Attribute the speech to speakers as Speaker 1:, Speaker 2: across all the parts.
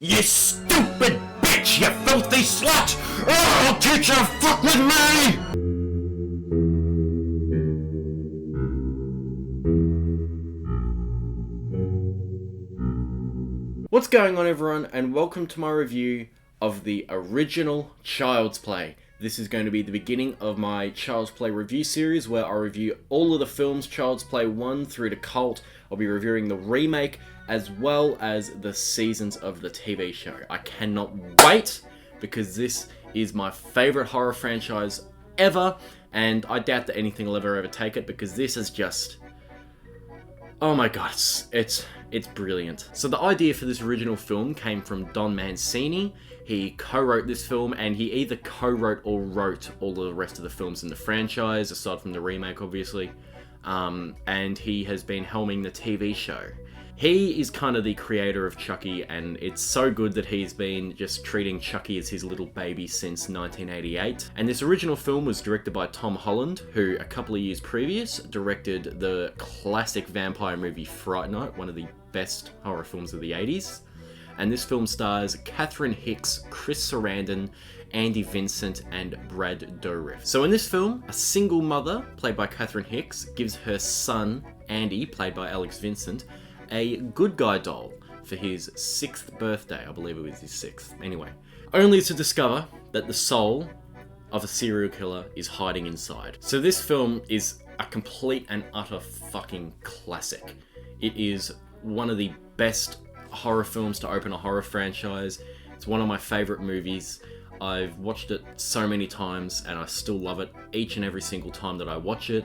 Speaker 1: You stupid bitch, you filthy slut! Oh, I'll teach you to fuck with me! What's going on, everyone, and welcome to my review of the original Child's Play. This is going to be the beginning of my Child's Play review series where I review all of the films Child's Play 1 through to Cult. I'll be reviewing the remake as well as the seasons of the TV show. I cannot wait because this is my favorite horror franchise ever, and I doubt that anything will ever overtake it because this is just... oh my god, it's brilliant. So the idea for this original film came from Don Mancini. He co-wrote this film, and he either co-wrote or wrote all of the rest of the films in the franchise, aside from the remake, obviously. And he has been helming the TV show. He is kind of the creator of Chucky, and it's so good that he's been just treating Chucky as his little baby since 1988. And this original film was directed by Tom Holland, who a couple of years previous directed the classic vampire movie Fright Night, one of the best horror films of the 80s. And this film stars Catherine Hicks, Chris Sarandon, Andy Vincent, and Brad Dourif. So in this film, a single mother, played by Catherine Hicks, gives her son, Andy, played by Alex Vincent, a good guy doll for his 6th birthday. I believe it was his 6th. Anyway, only to discover that the soul of a serial killer is hiding inside. So this film is a complete and utter fucking classic. It is one of the best horror films to open a horror franchise. It's one of my favorite movies. I've watched it so many times and I still love it each and every single time that I watch it.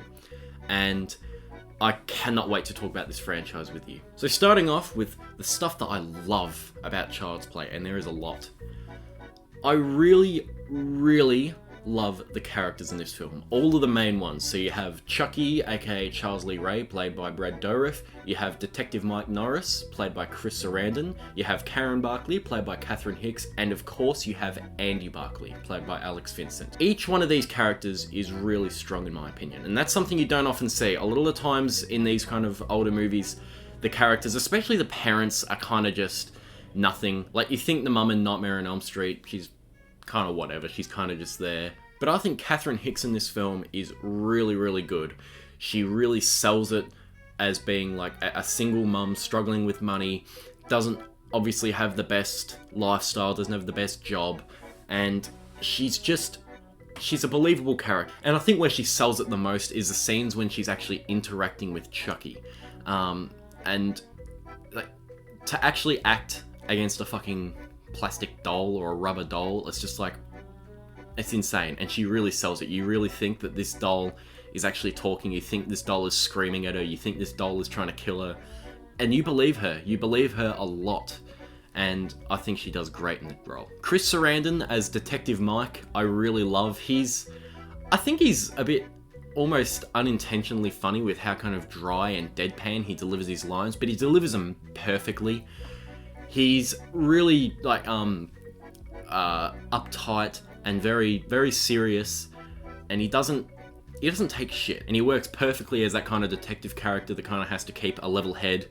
Speaker 1: And I cannot wait to talk about this franchise with you. So starting off with the stuff that I love about Child's Play, and there is a lot. I really love the characters in this film. All of the main ones. So you have Chucky, aka Charles Lee Ray, played by Brad Dourif. You have Detective Mike Norris, played by Chris Sarandon. You have Karen Barkley, played by Catherine Hicks. And of course you have Andy Barkley, played by Alex Vincent. Each one of these characters is really strong in my opinion. And that's something you don't often see. A lot of the times in these kind of older movies, the characters, especially the parents, are kind of just nothing. Like, you think the mum in Nightmare on Elm Street, she's kind of whatever, she's kind of just there. But I think Catherine Hicks in this film is really good. She really sells it as being like a single mum struggling with money, doesn't obviously have the best lifestyle, doesn't have the best job, and she's a believable character. And I think where she sells it the most is the scenes when she's actually interacting with Chucky. And like, to actually act against a fucking plastic doll or a rubber doll, it's just like, it's insane. And she really sells it. You really think that this doll is actually talking. You think this doll is screaming at her. You think this doll is trying to kill her. And you believe her. You believe her a lot. And I think she does great in the role. Chris Sarandon as Detective Mike, I really love. I think he's a bit almost unintentionally funny with how kind of dry and deadpan he delivers his lines, but he delivers them perfectly. He's really like uptight and very serious, and he doesn't take shit, and he works perfectly as that kind of detective character that kind of has to keep a level head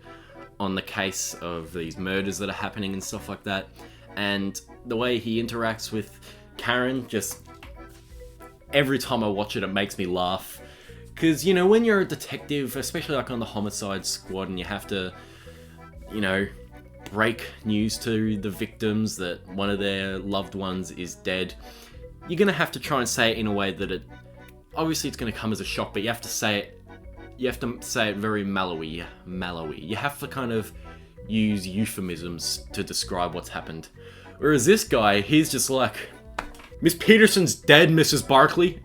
Speaker 1: on the case of these murders that are happening and stuff like that. And the way he interacts with Karen, just every time I watch it, it makes me laugh. Because, you know, when you're a detective, especially like on the Homicide Squad, and you have to, you know, break news to the victims that one of their loved ones is dead, you're going to have to try and say it in a way that obviously it's going to come as a shock, but you have to say it very mellowy. You have to kind of use euphemisms to describe what's happened. Whereas this guy, he's just like, Miss Peterson's dead, Mrs. Barkley.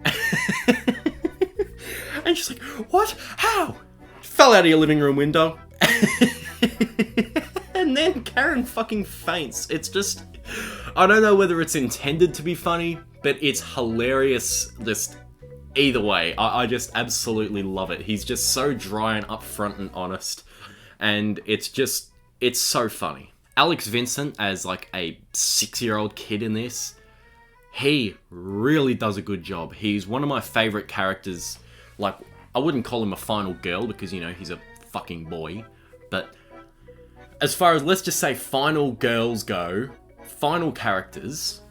Speaker 1: And she's like, what? How? Fell out of your living room window. And then Karen fucking faints. It's just, I don't know whether it's intended to be funny, but it's hilarious just either way. I just absolutely love it. He's just so dry and upfront and honest, and it's so funny. Alex Vincent as like a 6-year-old kid in this, he really does a good job. He's one of my favorite characters. Like, I wouldn't call him a final girl because, you know, he's a fucking boy, but as far as, let's just say, final girls go, final characters,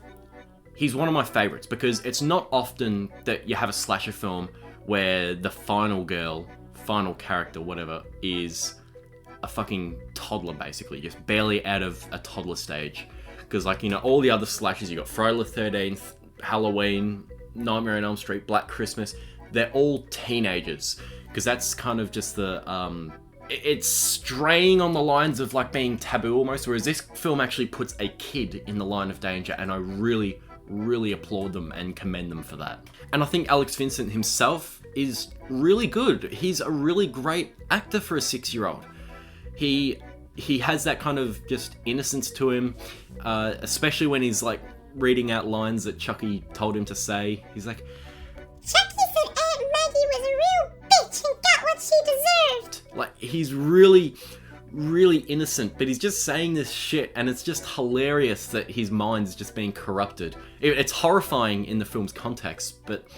Speaker 1: he's one of my favorites, because it's not often that you have a slasher film where the final girl, final character, whatever, is a fucking toddler, basically, just barely out of a toddler stage. Because, like, you know, all the other slashers, you got Friday the 13th, Halloween, Nightmare on Elm Street, Black Christmas, they're all teenagers. Because that's kind of just the, it's straying on the lines of, like, being taboo almost, whereas this film actually puts a kid in the line of danger, and I really, really applaud them and commend them for that. And I think Alex Vincent himself is really good. He's a really great actor for a 6-year-old. He has that kind of just innocence to him, especially when he's like reading out lines that Chucky told him to say. He's like,
Speaker 2: Chucky said Aunt Maggie was a real bitch and got what she deserved.
Speaker 1: Like, he's really, really innocent, but he's just saying this shit, and it's just hilarious that his mind is just being corrupted. It's horrifying in the film's context, but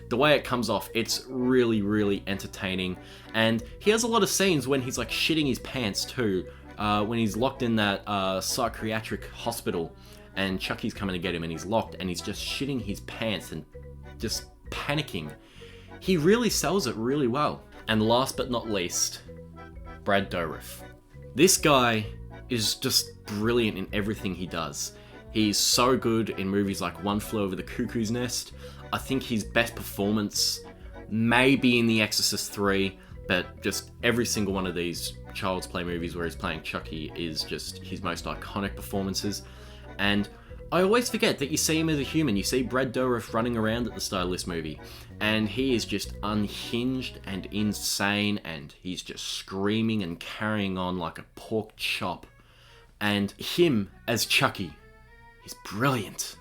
Speaker 1: the way it comes off, it's really, really entertaining. And he has a lot of scenes when he's like shitting his pants too, when he's locked in that psychiatric hospital, and Chucky's coming to get him, and he's locked, and he's just shitting his pants and just panicking. He really sells it really well. And last but not least, Brad Dourif. This guy is just brilliant in everything he does. He's so good in movies like One Flew Over the Cuckoo's Nest. I think his best performance may be in The Exorcist 3, but just every single one of these Child's Play movies where he's playing Chucky is just his most iconic performances. And I always forget that you see him as a human. You see Brad Dourif running around at the start of this movie, and he is just unhinged and insane, and he's just screaming and carrying on like a pork chop. And him as Chucky is brilliant.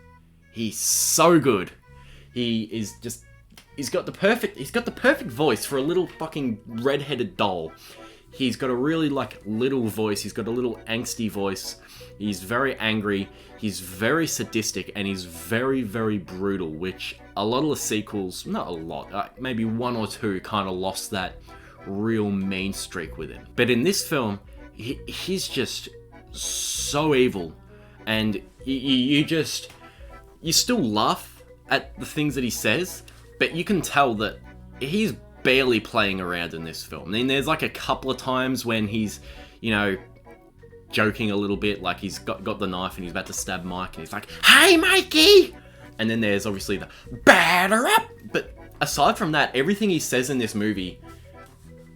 Speaker 1: He's so good. He is just, he's got the perfect voice for a little fucking red-headed doll. He's got a really like little voice. He's got a little angsty voice. He's very angry. He's very sadistic, and he's very, very brutal, which a lot of the sequels, not a lot, maybe one or two kind of lost that real mean streak with him. But in this film, he's just so evil, and you still laugh at the things that he says, but you can tell that he's barely playing around in this film. I mean, there's like a couple of times when he's, you know, joking a little bit, like he's got the knife and he's about to stab Mike, and he's like, "Hey, Mikey!" And then there's obviously the "batter up!" But aside from that, everything he says in this movie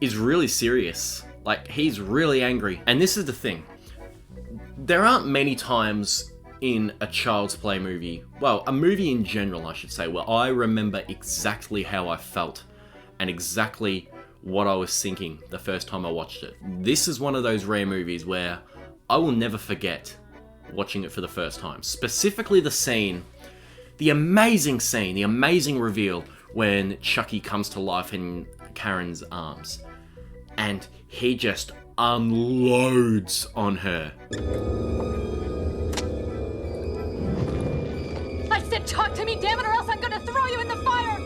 Speaker 1: is really serious. Like, he's really angry. And this is the thing. There aren't many times in a Child's Play movie, well, a movie in general, I should say, where I remember exactly how I felt and exactly what I was thinking the first time I watched it. This is one of those rare movies where I will never forget watching it for the first time. Specifically the scene, the amazing reveal when Chucky comes to life in Karen's arms, and he just unloads on her.
Speaker 3: I said talk to me, damn it, or else I'm gonna throw you in the fire!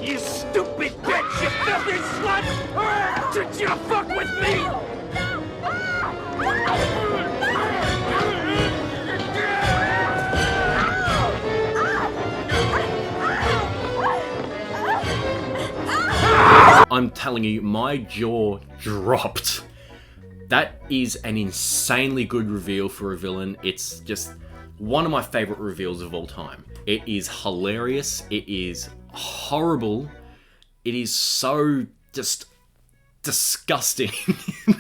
Speaker 4: You stupid bitch! You filthy slut! Did you fuck with me?
Speaker 1: I'm telling you, my jaw dropped. That is an insanely good reveal for a villain. It's just one of my favorite reveals of all time. It is hilarious. It is horrible. It is so just disgusting.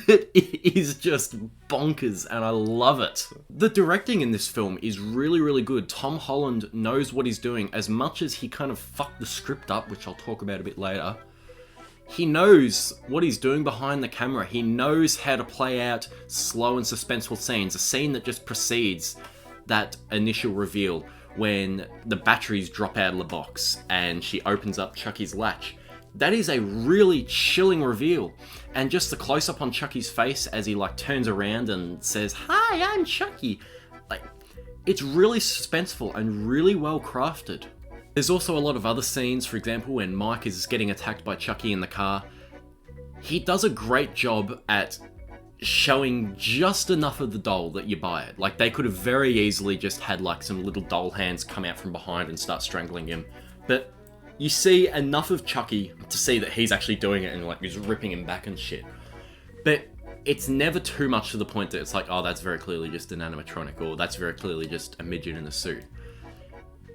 Speaker 1: It is just bonkers, and I love it. The directing in this film is really, really good. Tom Holland knows what he's doing. As much as he kind of fucked the script up, which I'll talk about a bit later, he knows what he's doing behind the camera. He knows how to play out slow and suspenseful scenes. A scene that just precedes that initial reveal when the batteries drop out of the box and she opens up Chucky's latch. That is a really chilling reveal. And just the close-up on Chucky's face as he like turns around and says, "Hi, I'm Chucky." Like, it's really suspenseful and really well crafted. There's also a lot of other scenes, for example, when Mike is getting attacked by Chucky in the car. He does a great job at showing just enough of the doll that you buy it. Like, they could have very easily just had like some little doll hands come out from behind and start strangling him. But you see enough of Chucky to see that he's actually doing it and like he's ripping him back and shit. But it's never too much to the point that it's like, oh, that's very clearly just an animatronic, or that's very clearly just a midget in a suit.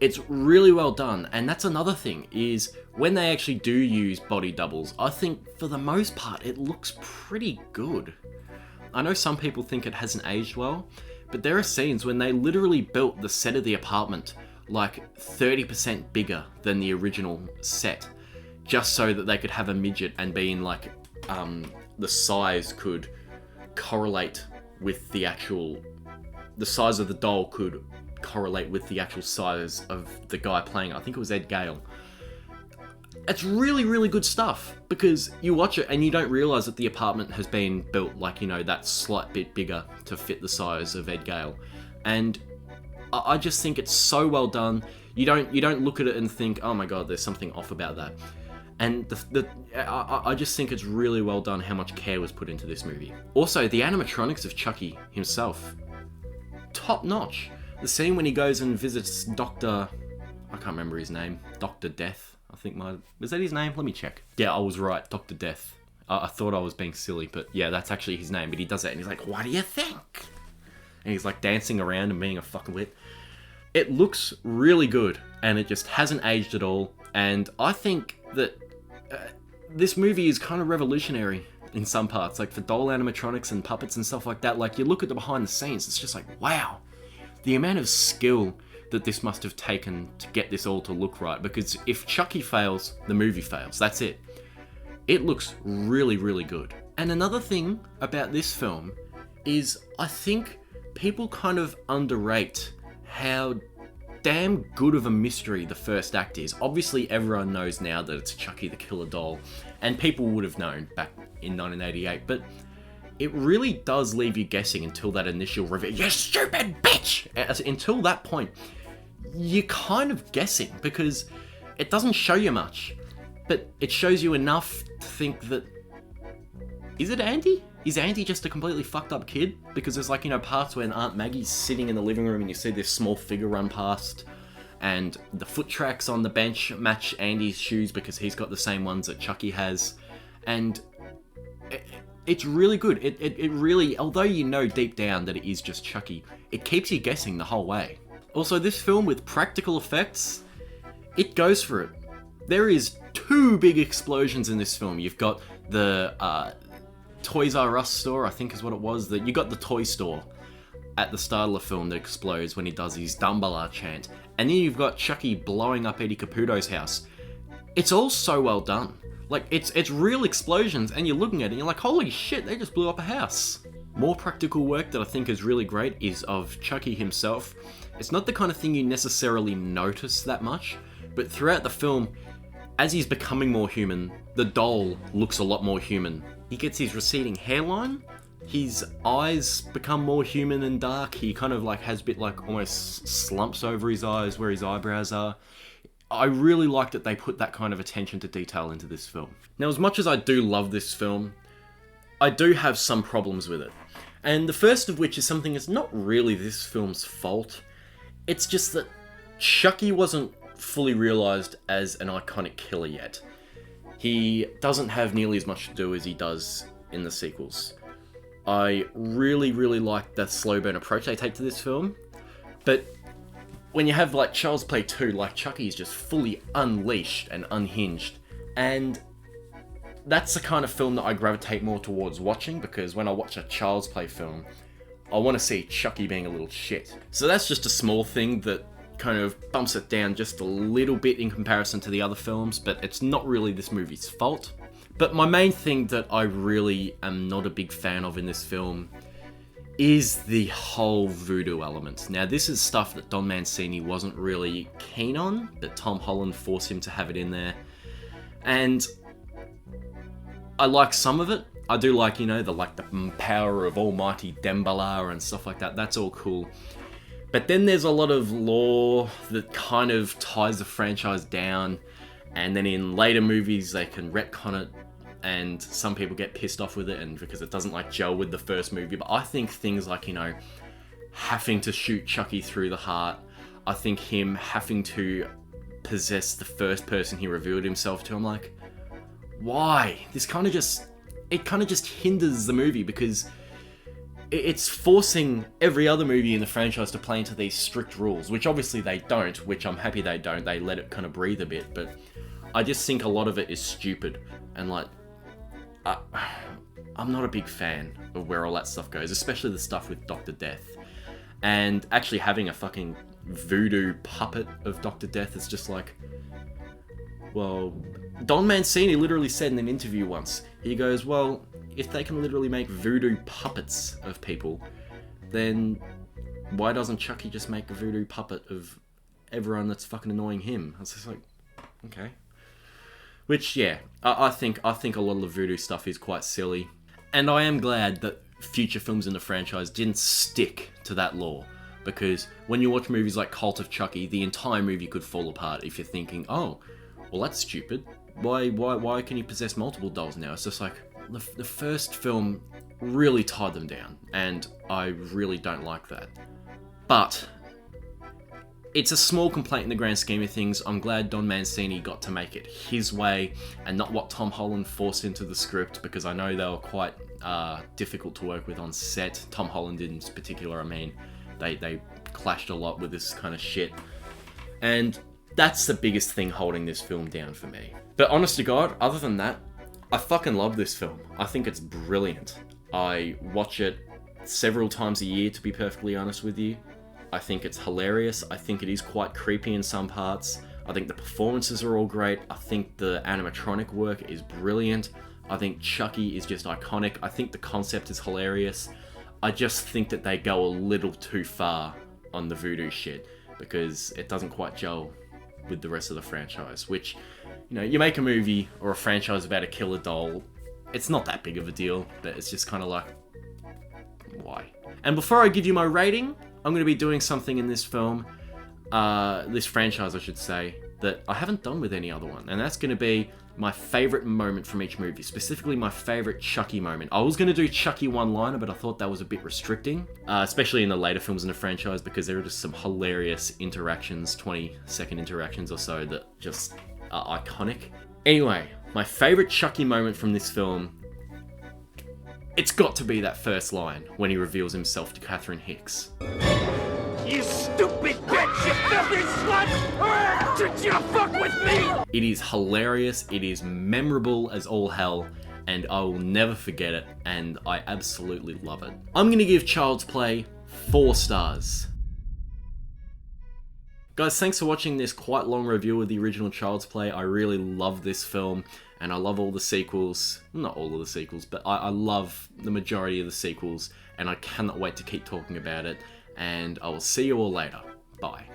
Speaker 1: It's really well done, and that's another thing, is when they actually do use body doubles, I think for the most part it looks pretty good. I know some people think it hasn't aged well, but there are scenes when they literally built the set of the apartment like 30% bigger than the original set, just so that they could have a midget and be in like, the size could correlate with the size of the doll could correlate with the actual size of the guy playing it. I think it was Ed Gale. It's really, really good stuff, because you watch it and you don't realise that the apartment has been built like, you know, that slight bit bigger to fit the size of Ed Gale. And I just think it's so well done. You don't look at it and think, oh my god, there's something off about that. And I just think it's really well done how much care was put into this movie. Also, the animatronics of Chucky himself, top notch. The scene when he goes and visits Dr. I can't remember his name, Dr. Death, I think was that his name? Let me check. Yeah, I was right, Dr. Death. I thought I was being silly, but yeah, that's actually his name. But he does that and he's like, what do you think? And he's like dancing around and being a fucking wit. It looks really good, and it just hasn't aged at all. And I think that this movie is kind of revolutionary in some parts, like for doll animatronics and puppets and stuff like that. Like, you look at the behind the scenes, it's just like, wow, the amount of skill that this must have taken to get this all to look right. Because if Chucky fails, the movie fails. That's it. It looks really, really good. And another thing about this film is I think people kind of underrate how damn good of a mystery the first act is. Obviously, everyone knows now that it's Chucky the Killer Doll, and people would have known back in 1988, but it really does leave you guessing until that initial reveal. You stupid bitch! Until that point, you're kind of guessing, because it doesn't show you much, but it shows you enough to think that, is it Andy? Is Andy just a completely fucked up kid? Because there's like, you know, parts when Aunt Maggie's sitting in the living room and you see this small figure run past, and the foot tracks on the bench match Andy's shoes because he's got the same ones that Chucky has. And it's really good. It really, although you know deep down that it is just Chucky, it keeps you guessing the whole way. Also, this film with practical effects, it goes for it. There is 2 big explosions in this film. You've got the Toys R Us store, I think is what it was. You got the toy store at the start of the film that explodes when he does his Dumbala chant. And then you've got Chucky blowing up Eddie Caputo's house. It's all so well done. Like, it's real explosions, and you're looking at it and you're like, holy shit, they just blew up a house. More practical work that I think is really great is of Chucky himself. It's not the kind of thing you necessarily notice that much, but throughout the film, as he's becoming more human, the doll looks a lot more human. He gets his receding hairline, his eyes become more human and dark, he kind of like has a bit like almost slumps over his eyes where his eyebrows are. I really like that they put that kind of attention to detail into this film. Now, as much as I do love this film, I do have some problems with it. And the first of which is something that's not really this film's fault. It's just that Chucky wasn't fully realised as an iconic killer yet. He doesn't have nearly as much to do as he does in the sequels. I really, really like the slow burn approach they take to this film, but when you have like Child's Play 2, like Chucky is just fully unleashed and unhinged, and that's the kind of film that I gravitate more towards watching, because when I watch a Child's Play film, I want to see Chucky being a little shit. So that's just a small thing that kind of bumps it down just a little bit in comparison to the other films, but it's not really this movie's fault. But my main thing that I really am not a big fan of in this film is the whole voodoo element. Now, this is stuff that Don Mancini wasn't really keen on, but Tom Holland forced him to have it in there. And I like some of it. I do like, you know, the power of almighty Dembala and stuff like that. That's all cool. But then there's a lot of lore that kind of ties the franchise down, and then in later movies they can retcon it, and some people get pissed off with it and because it doesn't like gel with the first movie. But I think things like, having to shoot Chucky through the heart, I think him having to possess the first person he revealed himself to, I'm like, why? This kind of just hinders the movie because it's forcing every other movie in the franchise to play into these strict rules, which obviously they don't, which I'm happy they don't. They let it kind of breathe a bit, but I just think a lot of it is stupid, and like, I'm not a big fan of where all that stuff goes, especially the stuff with Dr. Death. And actually having a fucking voodoo puppet of Dr. Death is just like, well, Don Mancini literally said in an interview once, he goes, well, if they can literally make voodoo puppets of people, then why doesn't Chucky just make a voodoo puppet of everyone that's fucking annoying him? I was just like, okay. Which, yeah, I think a lot of the voodoo stuff is quite silly. And I am glad that future films in the franchise didn't stick to that lore. Because when you watch movies like Cult of Chucky, the entire movie could fall apart if you're thinking, oh, well, that's stupid. Why can he possess multiple dolls now? It's just like, the first film really tied them down, and I really don't like that. But it's a small complaint in the grand scheme of things. I'm glad Don Mancini got to make it his way and not what Tom Holland forced into the script, because I know they were quite difficult to work with on set. Tom Holland in particular, I mean, they clashed a lot with this kind of shit. And that's the biggest thing holding this film down for me. But honest to God, other than that, I fucking love this film. I think it's brilliant. I watch it several times a year, to be perfectly honest with you. I think it's hilarious. I think it is quite creepy in some parts. I think the performances are all great. I think the animatronic work is brilliant. I think Chucky is just iconic. I think the concept is hilarious. I just think that they go a little too far on the voodoo shit because it doesn't quite gel with the rest of the franchise, which, you make a movie or a franchise about a killer doll, it's not that big of a deal, but it's just kind of like, why? And before I give you my rating, I'm going to be doing something in this film, this franchise I should say, that I haven't done with any other one, and that's going to be my favourite moment from each movie, specifically my favourite Chucky moment. I was going to do Chucky one-liner, but I thought that was a bit restricting, especially in the later films in the franchise, because there are just some hilarious interactions, 20-second interactions or so, that just are iconic. Anyway, my favourite Chucky moment from this film, it's got to be that first line when he reveals himself to Catherine Hicks.
Speaker 4: You stupid bitch, you filthy slut! Did you fuck with me?
Speaker 1: It is hilarious, it is memorable as all hell, and I will never forget it, and I absolutely love it. I'm gonna give Child's Play 4 stars. Guys, thanks for watching this quite long review of the original Child's Play. I really love this film, and I love all the sequels. Not all of the sequels, but I love the majority of the sequels, and I cannot wait to keep talking about it. And I will see you all later. Bye.